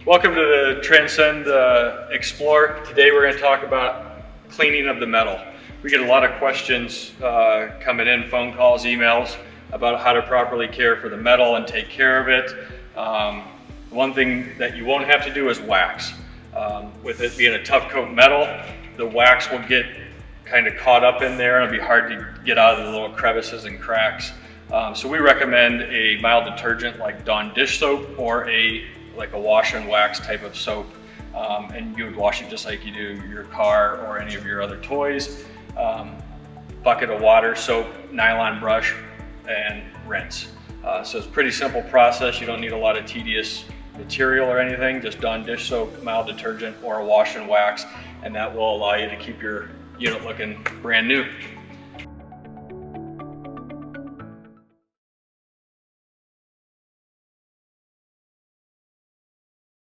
Welcome to the Transcend XPLOR. Today we're going to talk about cleaning of the metal. We get a lot of questions coming in, phone calls, emails, about how to properly care for the metal and take care of it. One thing that you won't have to do is wax. With it being a tough coat metal, the wax will get kind of caught up in there and it'll be hard to get out of the little crevices and cracks. So we recommend a mild detergent like Dawn dish soap or like a wash and wax type of soap. And you would wash it just like you do your car or any of your other toys. Bucket of water, soap, nylon brush, and rinse. So it's a pretty simple process. You don't need a lot of tedious material or anything, just Dawn dish soap, mild detergent, or a wash and wax, and that will allow you to keep your unit looking brand new.